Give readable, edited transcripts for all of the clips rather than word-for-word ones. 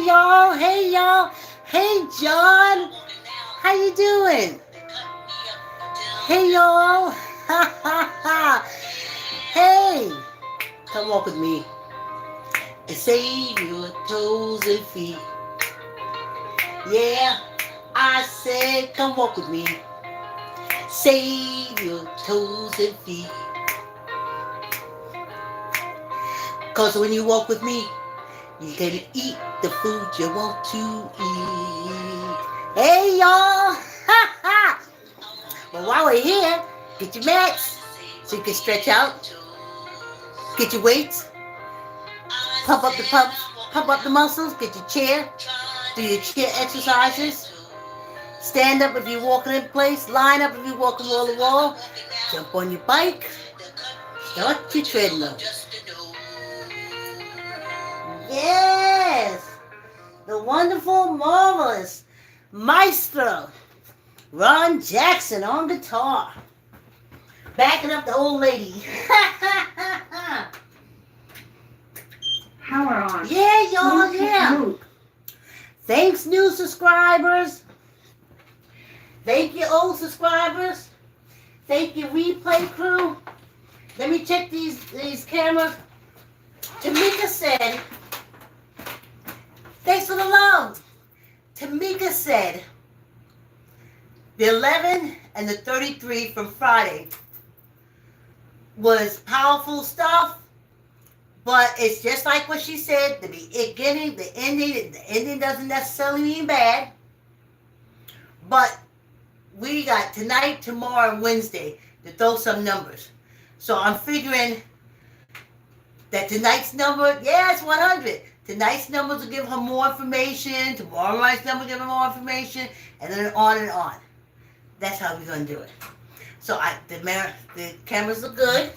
Hey y'all, hey y'all, hey John, how you doing? Hey y'all, ha ha ha. Hey, come walk with me and save your toes and feet. Yeah, I said come walk with me, save your toes and feet. Cause when you walk with me, you can eat the food you want to eat. Hey y'all! Ha ha! But while we're here, get your mats so you can stretch out. Get your weights. Pump up the muscles. Get your chair. Do your chair exercises. Stand up if you're walking in place. Line up if you're walking wall to wall. Jump on your bike. Start your treadmill. Yes! The wonderful, marvelous maestro Ron Jackson on guitar. Backing up the old lady. Power on. Yeah, y'all, yeah. Thanks, new subscribers. Thank you, old subscribers. Thank you, replay crew. Let me check these cameras. Tamykah said, thanks for the love. Tamykah said, the 11 and the 33 from Friday was powerful stuff, but it's just like what she said, the beginning, the ending doesn't necessarily mean bad, but we got tonight, tomorrow, and Wednesday to throw some numbers. So I'm figuring that tonight's number, yeah, it's 100. Tonight's numbers will give her more information, tomorrow night's number will give her more information, and then on and on. That's how we're going to do it. So the cameras look good.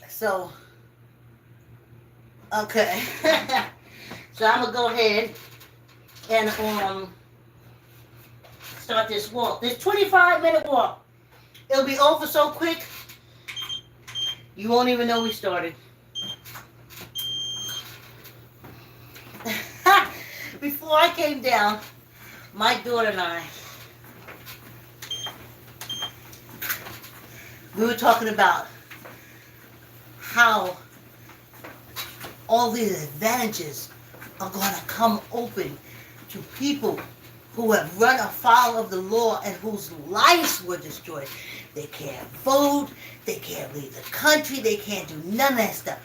So, okay. So I'm going to go ahead and start this walk. This 25-minute walk. It'll be over so quick, you won't even know we started. Before I came down, my daughter and I, we were talking about how all these advantages are going to come open to people who have run afoul of the law and whose lives were destroyed. They can't vote, they can't leave the country, they can't do none of that stuff.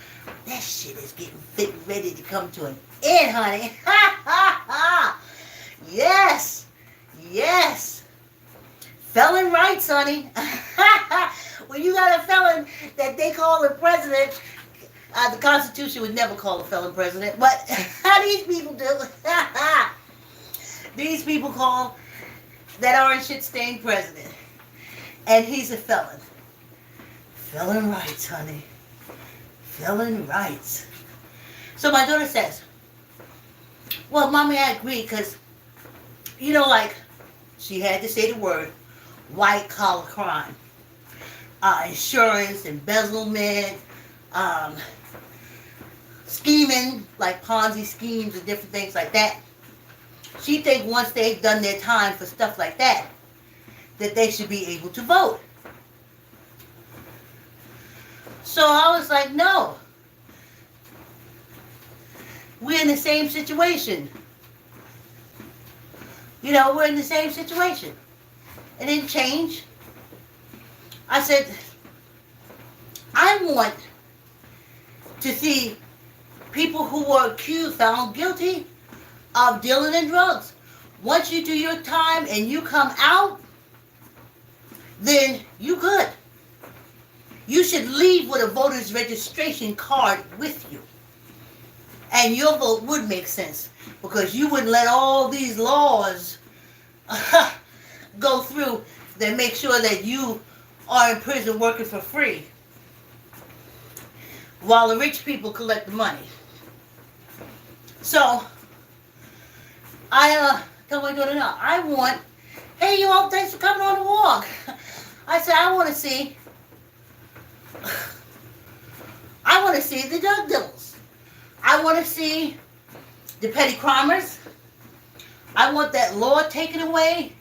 That shit is getting fit and ready to come to an end, honey. Ha ha ha! Yes! Yes! Felon rights, honey. When you got a felon that they call the president, the Constitution would never call a felon president, but how these people do. These people call that orange shit stained president. And he's a felon. Felon rights, honey. Felon rights. So my daughter says, well, Mommy, I agree, because, you know, like, she had to say the word, white collar crime. Insurance, embezzlement, scheming, like Ponzi schemes and different things like that. She thinks once they've done their time for stuff like that, that they should be able to vote. So I was like, no. We're in the same situation. You know, we're in the same situation. It didn't change. I said, I want to see people who were accused, found guilty of dealing in drugs. Once you do your time and you come out, then you good. You should leave with a voter's registration card with you. And your vote would make sense, because you wouldn't let all these laws go through that make sure that you are in prison working for free while the rich people collect the money. So I tell my daughter, no, I want, hey, you all, thanks for coming on the walk. I said, I want to see the drug dealers. I want to see the petty crimers. I want that law taken away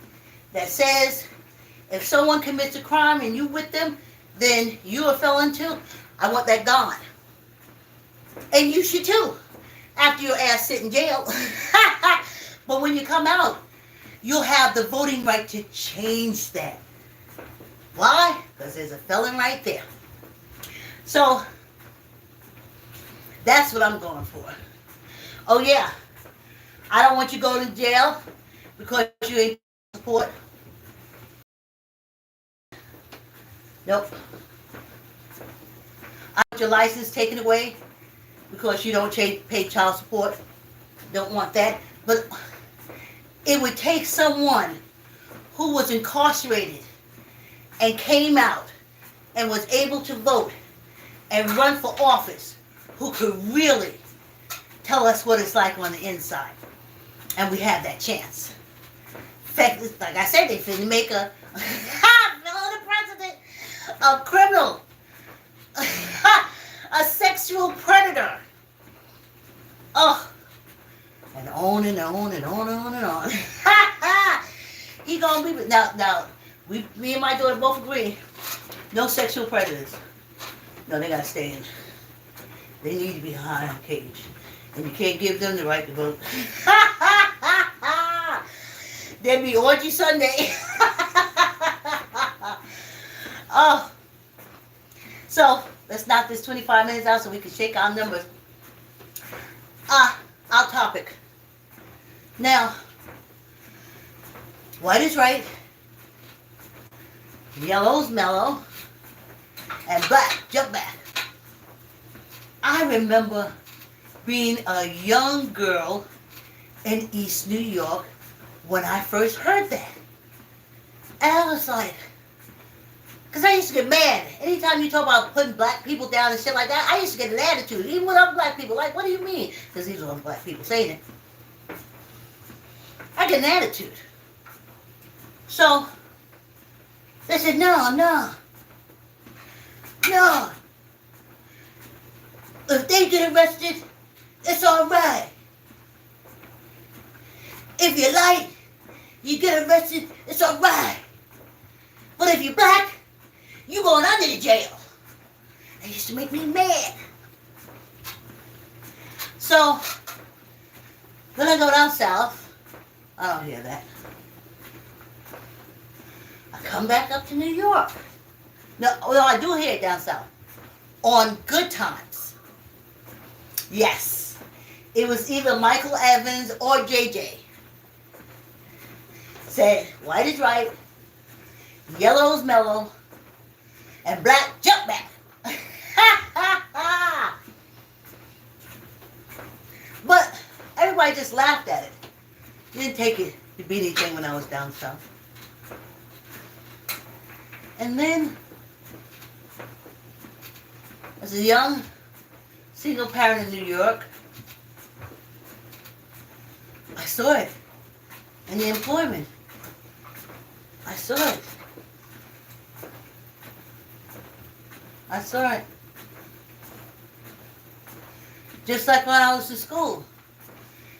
that says if someone commits a crime and you with them, then you're a felon too. I want that gone. And you should too, after your ass sit in jail. But when you come out, you'll have the voting right to change that. Why? Because there's a felon right there. So, that's what I'm going for. Oh yeah, I don't want you going to jail because you ain't support. Nope. I want your license taken away because you don't pay child support. Don't want that. But it would take someone who was incarcerated and came out and was able to vote and run for office who could really tell us what it's like on the inside. And we have that chance. In fact, like I said, they finna make a the president, a criminal, a sexual predator. Oh, and on and on and on and on and on. He gonna be now. Me and my daughter both agree. No sexual predators. No, they gotta stay in. They need to be behind a cage, and you can't give them the right to vote. There'd be orgy Sunday. Oh, so let's knock this 25 minutes out so we can shake our numbers. Our topic. Now, white is right, yellow's mellow, and black, jump back. I remember being a young girl in East New York when I first heard that. And I was like, because I used to get mad. Anytime you talk about putting black people down and shit like that, I used to get an attitude. Even with other black people, like, what do you mean? Because these are other black people saying it. I get an attitude. So, they said, no. If they get arrested, it's all right. If you're light, you get arrested, it's all right. But if you're black, you going under the jail. That used to make me mad. So, when I go down south, I don't hear that. I come back up to New York. No, I do hear it down south. On good times. Yes. It was either Michael Evans or JJ. Said, white is right, yellow's mellow, and black jump back. But everybody just laughed at it. Didn't take it to be anything when I was down south. And then, as a young single parent in New York, I saw it in the employment. I saw it. Just like when I was in school.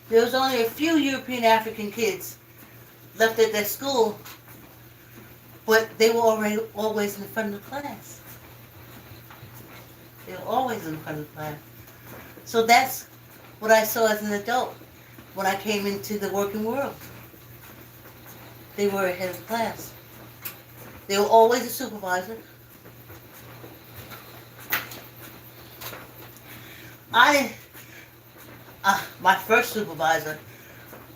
There was only a few European African kids left at that school, but they were always in the front of the class. They were always in the front of the class. So that's what I saw as an adult when I came into the working world. They were ahead of the class. They were always a supervisor. My first supervisor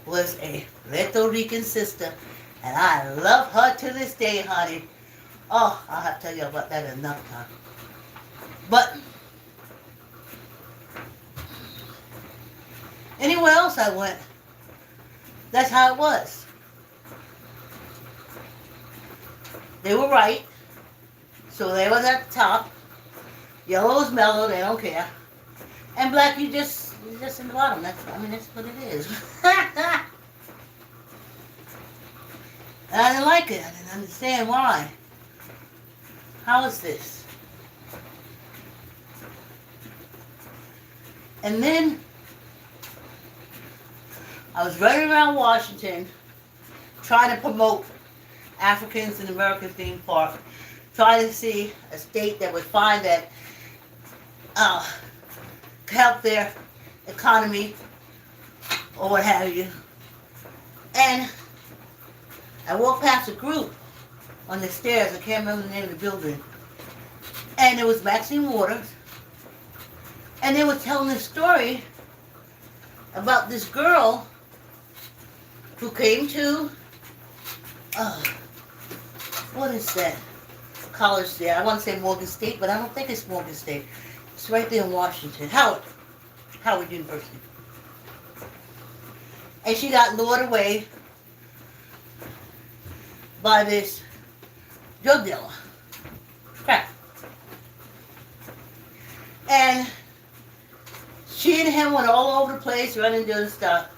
was a Puerto Rican sister, and I love her to this day, honey. Oh, I'll have to tell you about that another time. But anywhere else I went, that's how it was. They were right, so they was at the top. Yellow's mellow, they don't care. And black, you're just in the bottom. That's what it is. I didn't like it. I didn't understand why. How is this? And then I was running around Washington trying to promote Africans in American theme park, trying to see a state that would find that help their economy or what have you. And I walked past a group on the stairs. I can't remember the name of the building. And it was Maxine Waters. And they were telling this story about this girl who came to, what is that college there? I want to say Morgan State, but I don't think it's Morgan State. It's right there in Washington. Howard University. And she got lured away by this drug dealer. Crack. And she and him went all over the place, running doing stuff.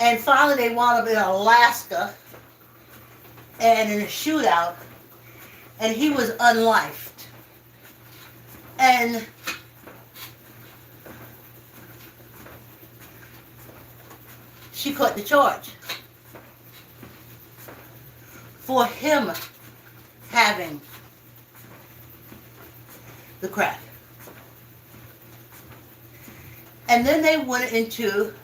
And finally they wound up in Alaska and in a shootout. And he was unlifed. And she caught the charge for him having the crack. And then they went into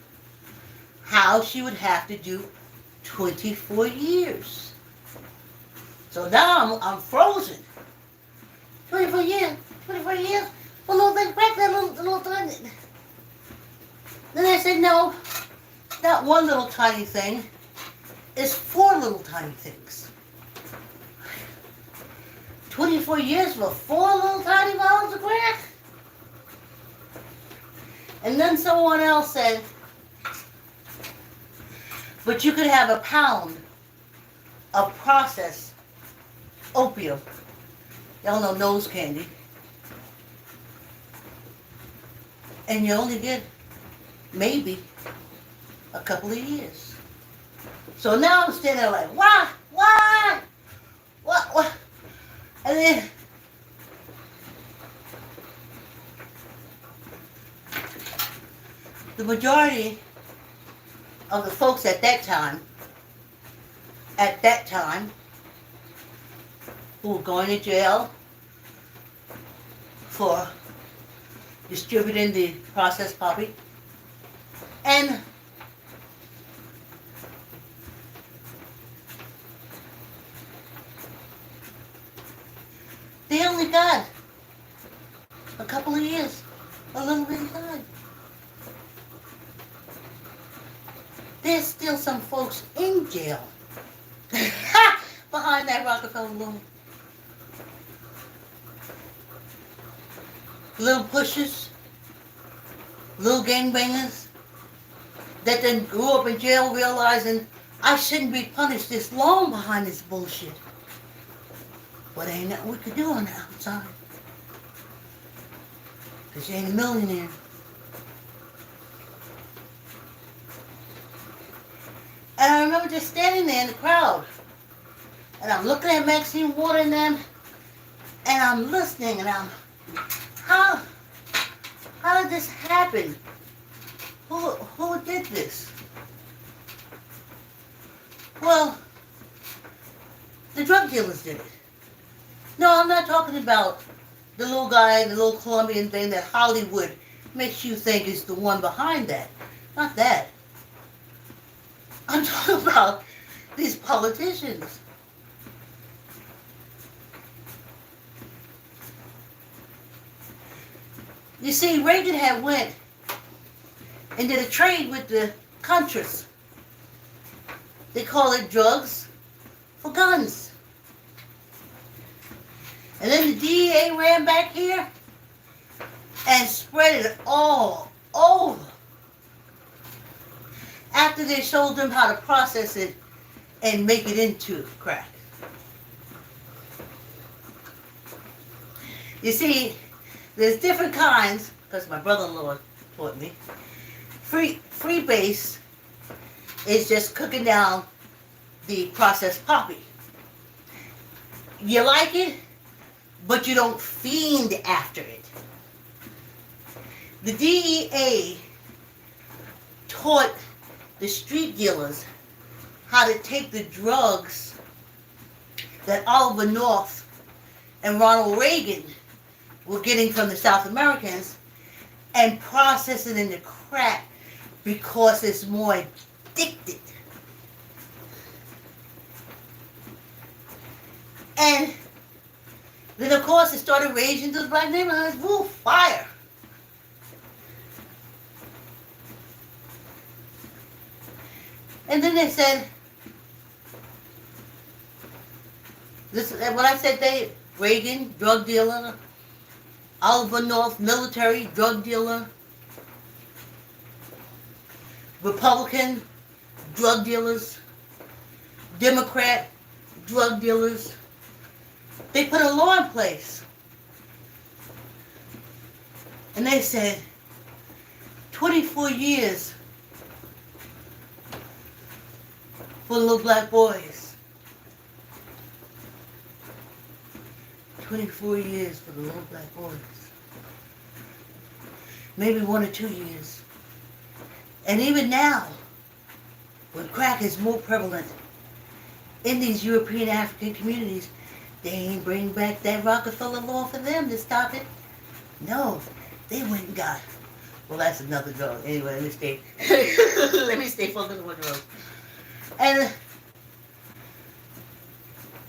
how she would have to do 24 years. So now I'm frozen. 24 years, 24 years. A little bit crack, that little tiny. Then I said, no, not one little tiny thing. It's 4 little tiny things. 24 years for 4 little tiny bottles of crack? And then someone else said, but you could have a pound of processed opium. Y'all know nose candy. And you only get maybe a couple of years. So now I'm standing there like, what? And then the majority of the folks at that time, who were going to jail for distributing the processed poppy, and they only got a couple of years, a little bit of time. There's still some folks in jail behind that Rockefeller loom. Little pushers, little gangbangers that then grew up in jail realizing I shouldn't be punished this long behind this bullshit. But ain't nothing we could do on the outside. Because you ain't a millionaire. And I remember just standing there in the crowd. And I'm looking at Maxine Water and them. And I'm listening and I'm, how did this happen? Who did this? Well, the drug dealers did it. No, I'm not talking about the little guy, the little Colombian thing that Hollywood makes you think is the one behind that. Not that. I'm talking about these politicians. You see, Reagan had went and did a trade with the Contras. They call it drugs for guns. And then the DEA ran back here and spread it all over. After they showed them how to process it and make it into crack. You see, there's different kinds, because my brother-in-law taught me. Free base is just cooking down the processed poppy. You like it, but you don't fiend after it. The DEA taught the street dealers how to take the drugs that Oliver North and Ronald Reagan were getting from the South Americans and process it into crack because it's more addicted. And then, of course, it started raging through the black neighborhoods. Woo, fire. And then they said, this is what I said, Reagan, drug dealer, Oliver North, military, drug dealer, Republican, drug dealers, Democrat, drug dealers. They put a law in place. And they said, 24 years for little black boys. 24 years for the little black boys. Maybe 1 or 2 years. And even now, when crack is more prevalent in these European African communities, they ain't bring back that Rockefeller law for them to stop it. No, they went and got. Well, that's another drug. Anyway, let me stay. Let me stay focused on one drug. And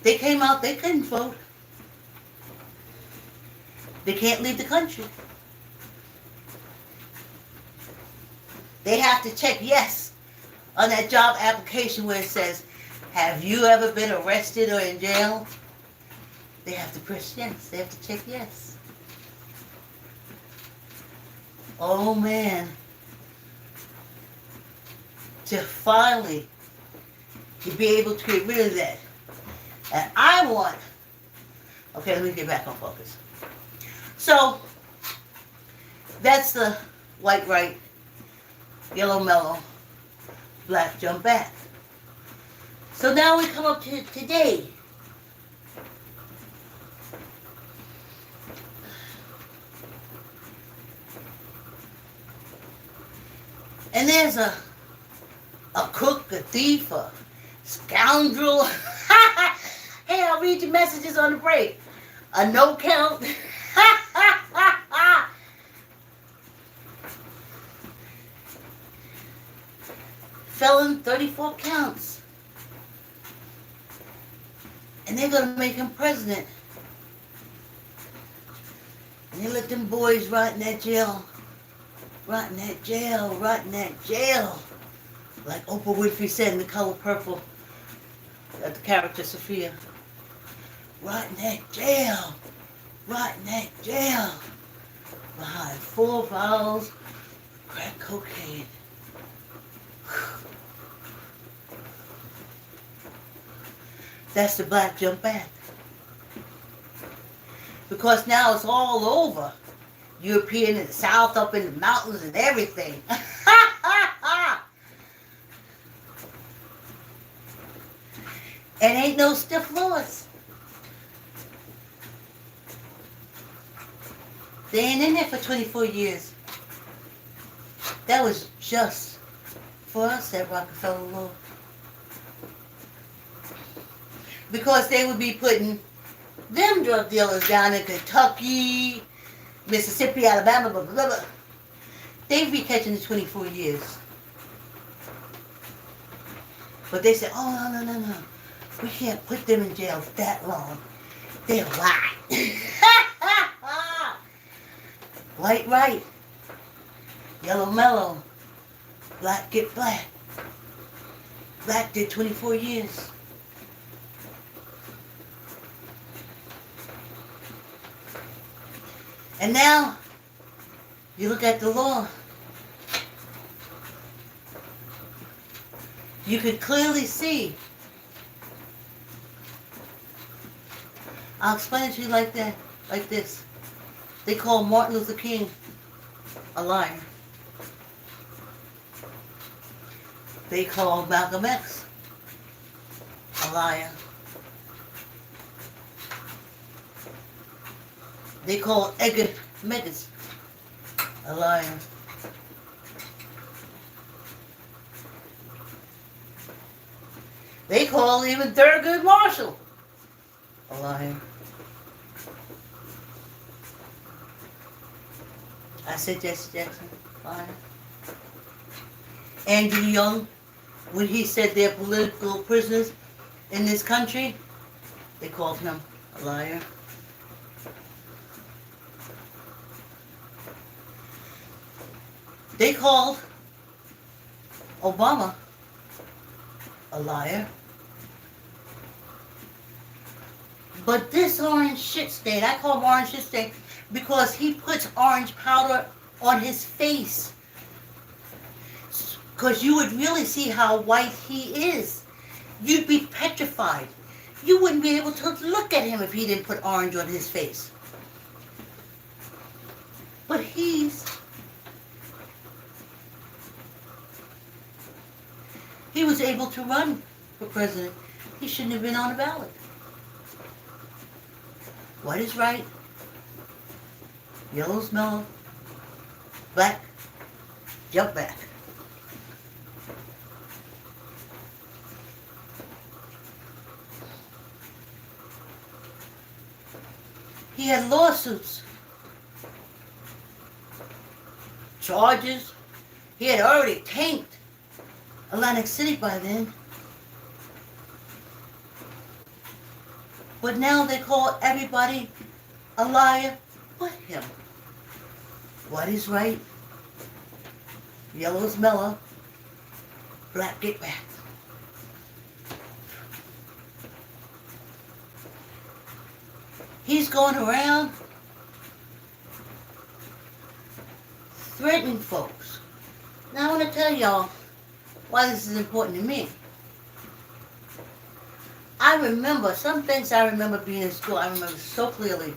they came out. They couldn't vote. They can't leave the country. They have to check yes on that job application where it says, have you ever been arrested or in jail? They have to press yes. They have to check yes. Oh man. To finally to be able to get rid of that. And I want, okay, let me get back on focus. So, that's the white right, yellow mellow, black jump back. So now we come up to today. And there's a crook, a thief, a scoundrel. Hey, I'll read your messages on the break. A no count. Felon, 34 counts. And they're going to make him president. And they let them boys rot in that jail. Rot in that jail. Rot in that jail. Like Oprah Winfrey said in The Color Purple. The character Sophia. Rot in that jail. Rot in that jail. Behind 4 vials of crack cocaine. That's the black jump back. Because now it's all over. European in the South, up in the mountains and everything. And ain't no stiff laws. They ain't in there for 24 years. That was just for us, that Rockefeller law. Because they would be putting them drug dealers down in Kentucky, Mississippi, Alabama, blah, blah, blah, blah. They'd be catching the 24 years. But they said, oh, no. We can't put them in jail that long. They'll lie. White right. Yellow mellow. Black get black. Black did 24 years. And now, you look at the law. You could clearly see. I'll explain it to you like that, like this. They call Martin Luther King a liar. They call Malcolm X a liar. They call Edgar Megas a liar. They call even Thurgood Marshall a liar. I said Jesse Jackson, liar. Andrew Young, when he said they're political prisoners in this country, they called him a liar. They called Obama a liar. But this orange shit stain, I call him orange shit stain because he puts orange powder on his face. Because you would really see how white he is. You'd be petrified. You wouldn't be able to look at him if he didn't put orange on his face. But he was able to run for president. He shouldn't have been on the ballot. White is right. Yellow's mellow. Black, jump back. He had lawsuits, charges. He had already tanked Atlantic City by then. But now they call everybody a liar but him. White is right. Yellow is mellow. Black, get back. He's going around threatening folks. Now I want to tell y'all why this is important to me. I remember, some things I remember being in school, I remember so clearly.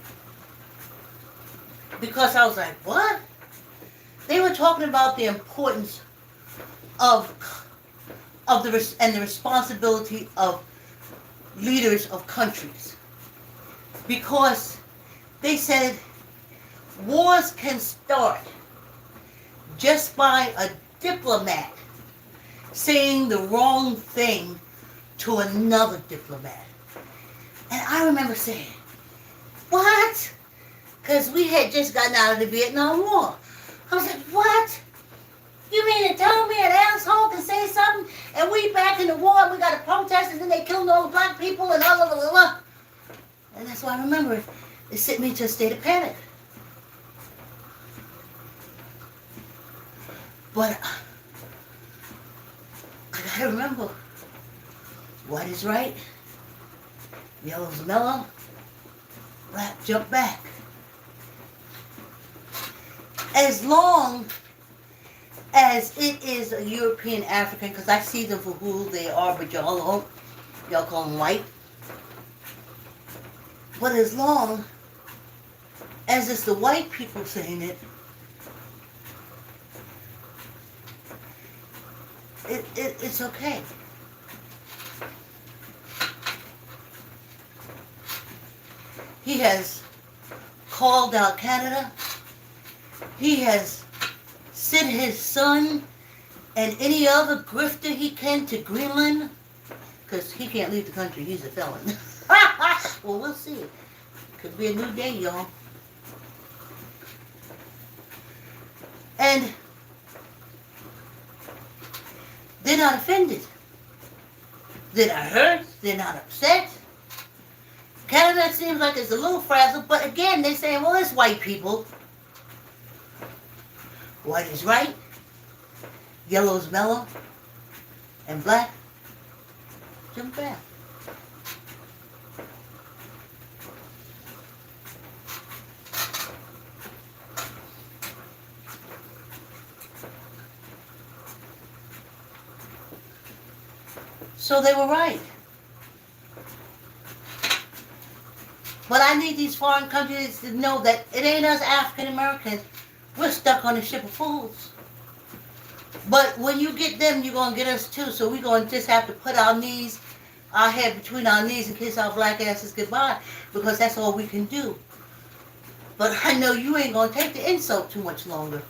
Because I was like, what? They were talking about the importance of the responsibility of leaders of countries. Because they said wars can start just by a diplomat saying the wrong thing to another diplomat. And I remember saying, what? Because we had just gotten out of the Vietnam War. I was like, what? You mean to tell me an asshole can say something and we back in the war and we got to protest and then they killed all the black people and blah, blah, blah, blah. And that's why I remember it. It sent me to a state of panic. But I gotta remember, white is right, yellow's mellow, black jump back. As long as it is a European African, because I see them for who they are, but y'all call them white. But as long as it's the white people saying it, it's okay. He has called out Canada. He has sent his son and any other grifter he can to Greenland, because he can't leave the country. He's a felon. Well, we'll see. Could be a new day, y'all. And they're not offended. They're not hurt. They're not upset. Canada seems like it's a little frazzled, but again, they're saying, well, it's white people. White is right. Yellow is mellow. And black, jump back. So they were right. But I need these foreign countries to know that it ain't us African Americans. We're stuck on a ship of fools. But when you get them, you're going to get us too. So we're going to just have to put our head between our knees and kiss our black asses goodbye. Because that's all we can do. But I know you ain't going to take the insult too much longer.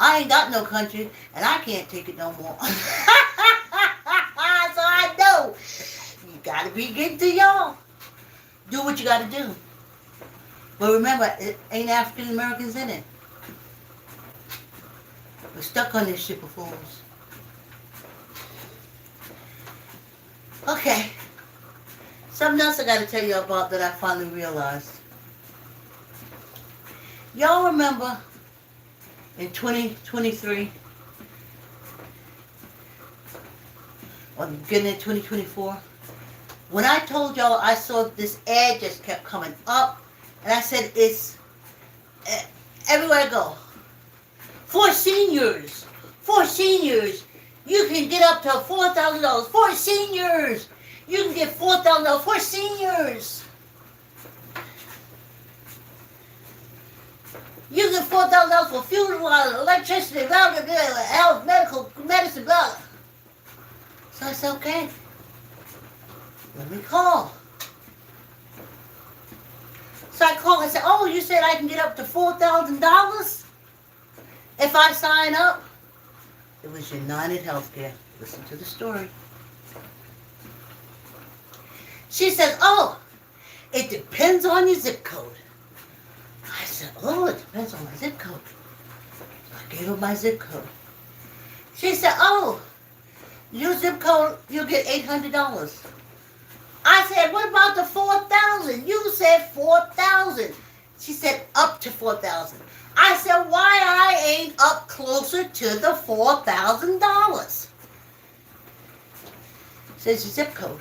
I ain't got no country, and I can't take it no more. we get to y'all, do what you got to do. But remember, it ain't African Americans in it. We're stuck on this ship of fools. Okay. Something else I got to tell you about that I finally realized. Y'all remember in 2023, or the beginning of 2024, when I told y'all I saw this ad just kept coming up, and I said it's everywhere I go. For seniors, you can get up to $4,000. For seniors, you can get $4,000 for seniors. You get $4,000 for fuel, electricity, health, medical, medicine, blah. So I said, okay, let me call. So I called and said, oh, you said I can get up to $4,000 if I sign up? It was United Healthcare. Listen to the story. She says, oh, it depends on your zip code. I said, oh, it depends on my zip code. So I gave her my zip code. She said, oh, your zip code, you'll get $800. I said, what about the $4,000? You said $4,000. She said, up to $4,000. I said, why I ain't up closer to the $4,000? Says your zip code.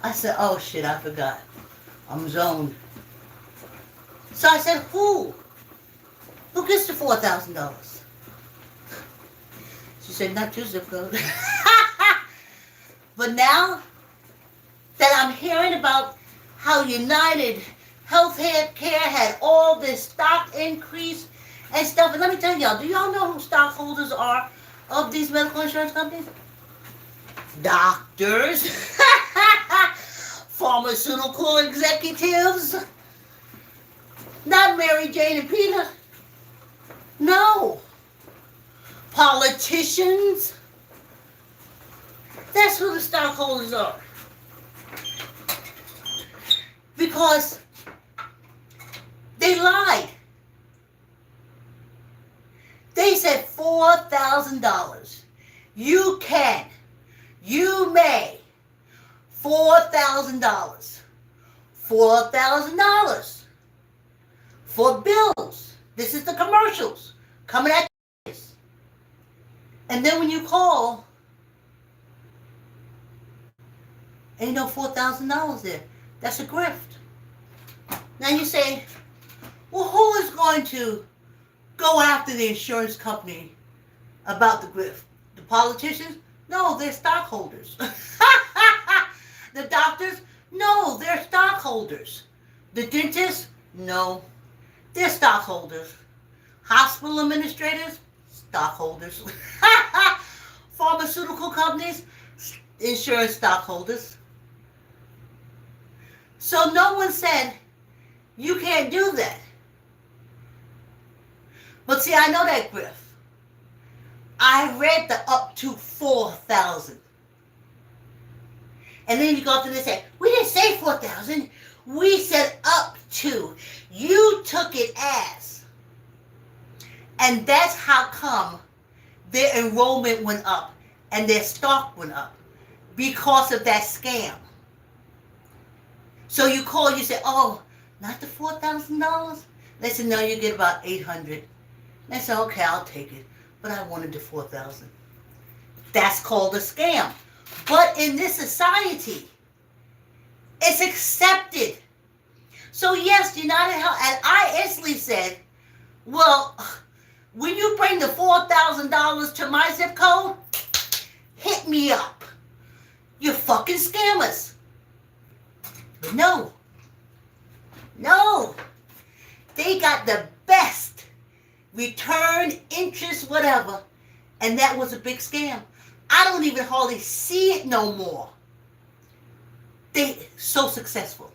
I said, oh shit, I forgot. I'm zoned. So I said, who? Who gets the $4,000? She said, not your zip code. But now that I'm hearing about how United Healthcare had all this stock increase and stuff, and let me tell y'all, do y'all know who stockholders are of these medical insurance companies? Doctors, pharmaceutical executives, not Mary Jane and Peter. No. Politicians. That's who the stockholders are. Because they lied. They said $4,000. You can. You may. $4,000. $4,000. For bills. This is the commercials. Coming at you. And then when you call, ain't no $4,000 there. That's a grift. Now you say, well, who is going to go after the insurance company about the grift? The politicians? No, they're stockholders. The doctors? No, they're stockholders. The dentists? No, they're stockholders. Hospital administrators? Stockholders. Pharmaceutical companies? Insurance stockholders. So no one said, you can't do that. But see, I know that grift. I read the up to 4,000. And then you go up to this and say, we didn't say 4,000. We said up to. You took it as. And that's how come their enrollment went up and their stock went up. Because of that scam. So you call, you say, oh, not the $4,000? They said, no, you get about $800. They said, okay, I'll take it. But I wanted the $4,000. That's called a scam. But in this society, it's accepted. So yes, United Health, and I instantly said, well, when you bring the $4,000 to my zip code, hit me up. You fucking scammers. But no. No. They got the best return, interest, whatever. And that was a big scam. I don't even hardly see it no more. They so successful.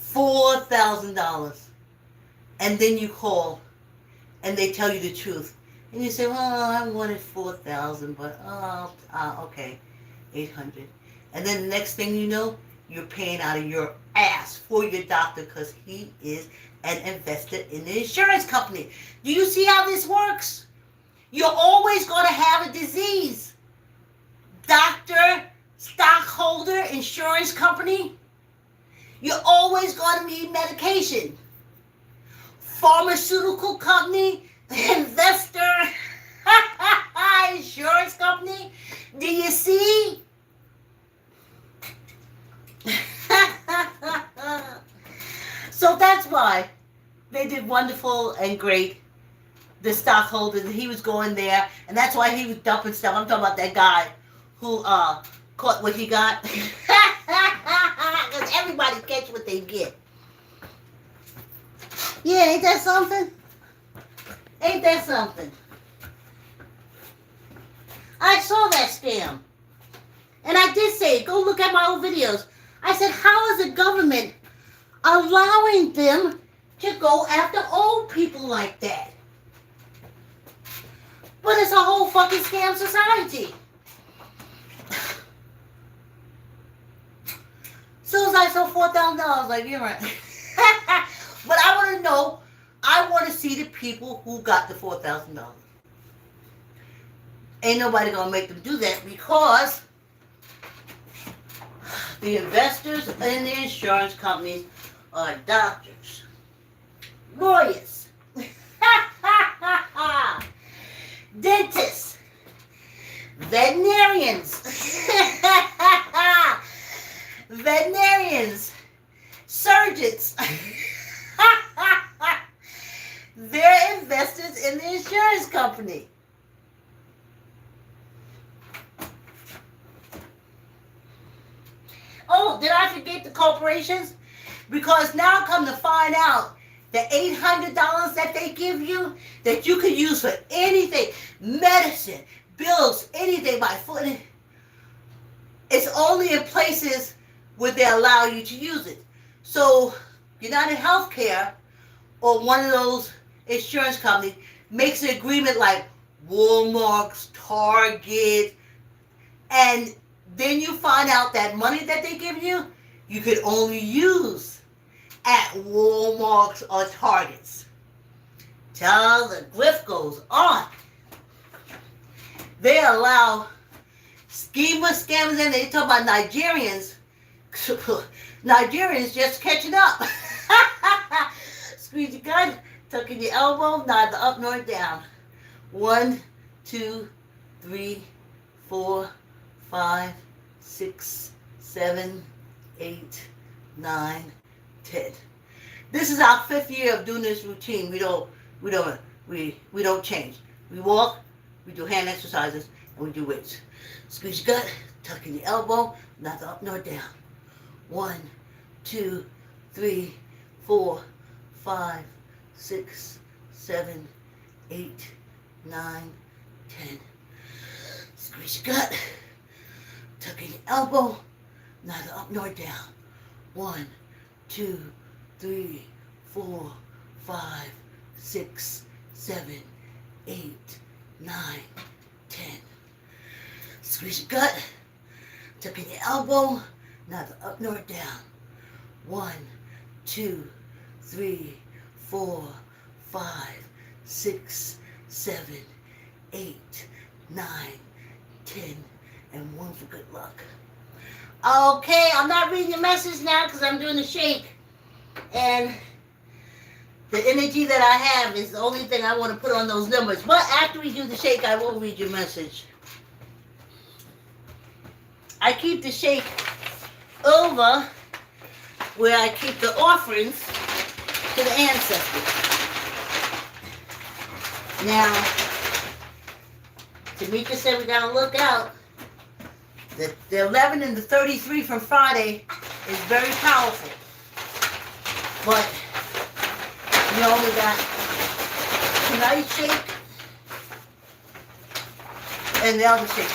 $4,000. And then you call and they tell you the truth. And you say, well, I wanted 4,000, but okay, 800. And then the next thing you know, you're paying out of your ass for your doctor because he is an investor in the insurance company. Do you see how this works? You're always going to have a disease. Doctor, stockholder, insurance company. You're always going to need medication. Pharmaceutical company, investor, insurance company. Do you see? So that's why they did wonderful and great. The stockholder, he was going there, and that's why he was dumping stuff. I'm talking about that guy who caught what he got. Because everybody gets what they get. Yeah, ain't that something? Ain't that something? I saw that scam. And I did say, go look at my old videos. I said, how is the government allowing them to go after old people like that? But it's a whole fucking scam society. Soon as I saw $4,000, I was like, you're right. But I want to know, I want to see the people who got the $4,000. Ain't nobody going to make them do that because the investors and the insurance companies are doctors, lawyers, dentists, veterinarians, surgeons. They're investors in the insurance company. Oh, did I forget the corporations? Because now come to find out the $800 that they give you that you can use for anything, medicine, bills, anything by foot. It's only in places where they allow you to use it. So United Healthcare or one of those insurance companies makes an agreement like Walmart, Target, and then you find out that money that they give you, you could only use at Walmart or Targets. Till the grift goes on. They allow scammers, and they talk about Nigerians. Nigerians just catching up. Squeeze your gun, tuck in your elbow, neither up nor down. 1, 2, 3, 4, 5, 6, 7, 8, 9, 10. This is our 5th year of doing this routine. We don't change. We walk, we do hand exercises, and we do weights. Squeeze your gut, tuck in your elbow, neither up nor down. 1, 2, 3, 4, 5, 6, 7, 8, 9, 10. Squeeze your gut, tuck in your elbow, neither up nor down. 1, 2, 3, 4, 5, 6, 7, 8, 9, 10. Squeeze your gut, tuck in your elbow, neither up nor down. 1, 2, 3, 4, 5, 6, 7, 8, 9, 10, and 1 for good luck. Okay, I'm not reading your message now because I'm doing the shake. And the energy that I have is the only thing I want to put on those numbers. But after we do the shake, I will read your message. I keep the shake over where I keep the offerings to the ancestors. Now, Tamykah said we gotta look out. The 11 and the 33 from Friday is very powerful. But you only got tonight's shake and the other shake.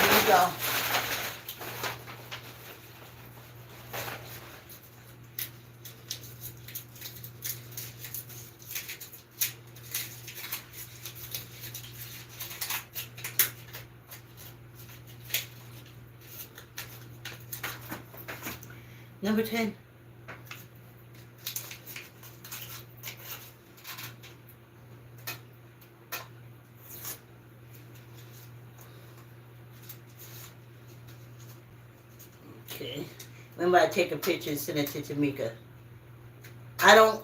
Here we go. Number 10. Okay. Remember, I take a picture and send it to Tamykah. I don't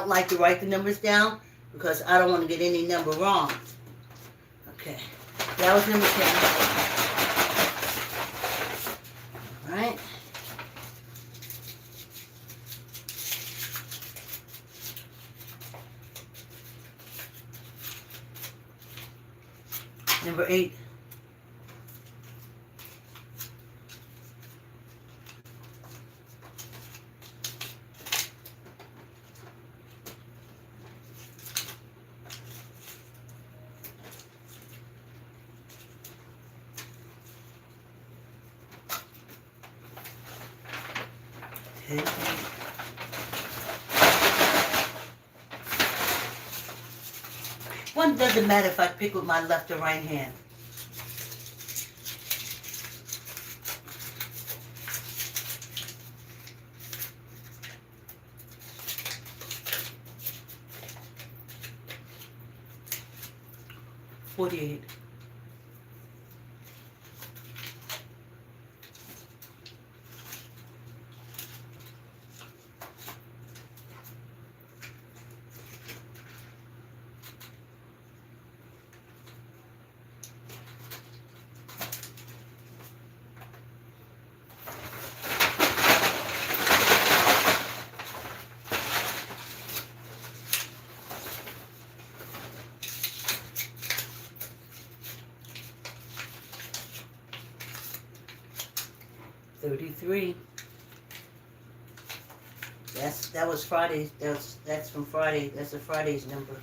like to write the numbers down because I don't want to get any number wrong. Okay. That was number 10. All right. Number 8. One doesn't matter if I pick with my left or right hand. $48. 33. That was Friday. That's from Friday. That's a Friday's number.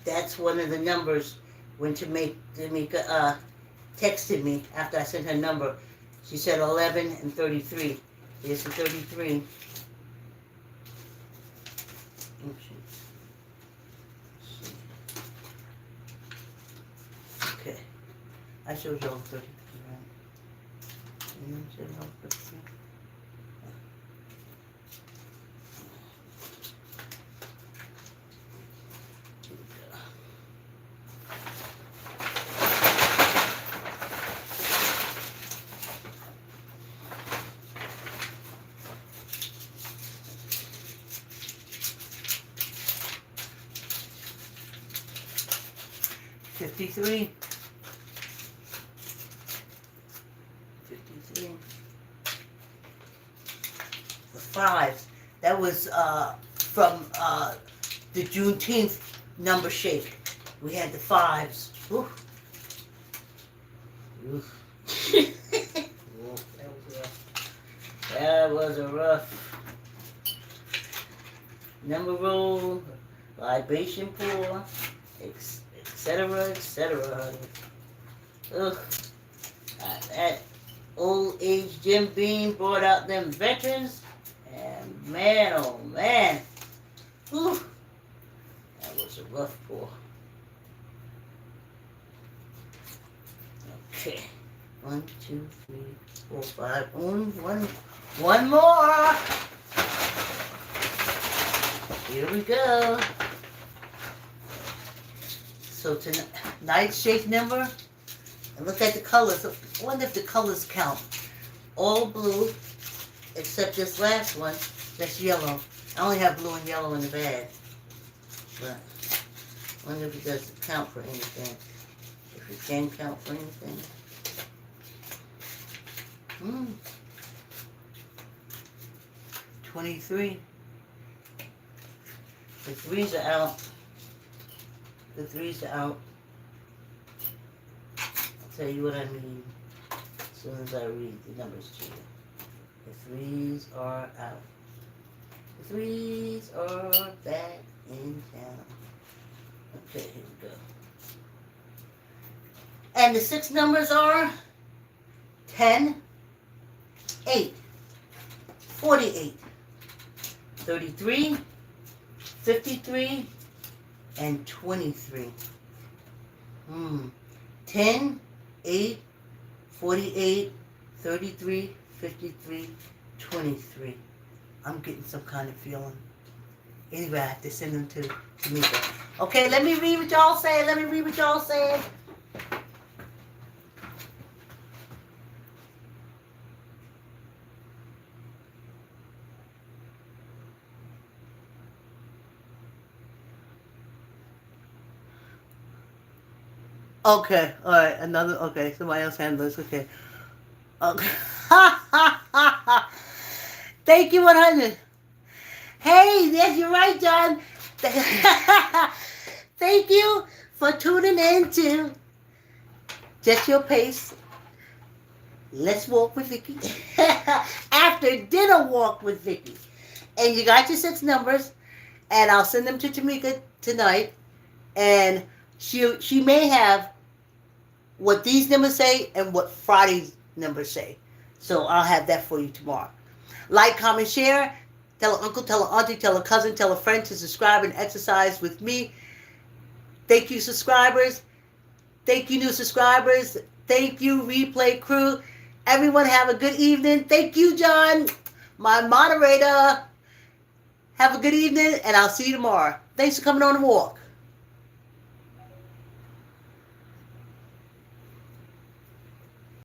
That's one of the numbers when Tamykah texted me after I sent her number. She said 11 and 33. Here's the 33. Okay. I showed you all 33, right? And then showed you all 33. 53. 53. The fives. That was from the Juneteenth number shake. We had the fives. Oof. Oof. Oof, that was rough. That was a rough. Number roll, libation pour, etc., etc. Ugh. That old age Jim Beam brought out them veterans, and man, oh man, whew, that was a rough pour. Okay, 1, 2, 3, 4, 5. One more. Here we go. So tonight's shake number, and look at the colors. I wonder if the colors count. All blue, except this last one, that's yellow. I only have blue and yellow in the bag. But I wonder if it doesn't count for anything. If it can count for anything. 23. The threes are out. The threes are out. I'll tell you what I mean as soon as I read the numbers to you. The threes are out. The threes are back in town. Okay, here we go. And the 6 numbers are 10, 8, 48, 33, 53, and 23. 10, 8, 48, 33, 53, 23. I'm getting some kind of feeling. Anyway, I have to send them to Tamykah. Okay, let me read what y'all say. Let me read what y'all say. Okay, alright, another, okay, somebody else handle this, okay. Okay. Thank you, 100. Hey, yes, you're right, John. Thank you for tuning in to Just Your Pace. Let's walk with Vicky. After dinner walk with Vicky. And you got your 6 numbers, and I'll send them to Tamykah tonight. And she may have what these numbers say and what Friday's numbers say. So I'll have that for you tomorrow. Like, comment, share. Tell an uncle, tell an auntie, tell a cousin, tell a friend to subscribe and exercise with me. Thank you, subscribers. Thank you, new subscribers. Thank you, replay crew. Everyone have a good evening. Thank you, John, my moderator. Have a good evening, and I'll see you tomorrow. Thanks for coming on the walk.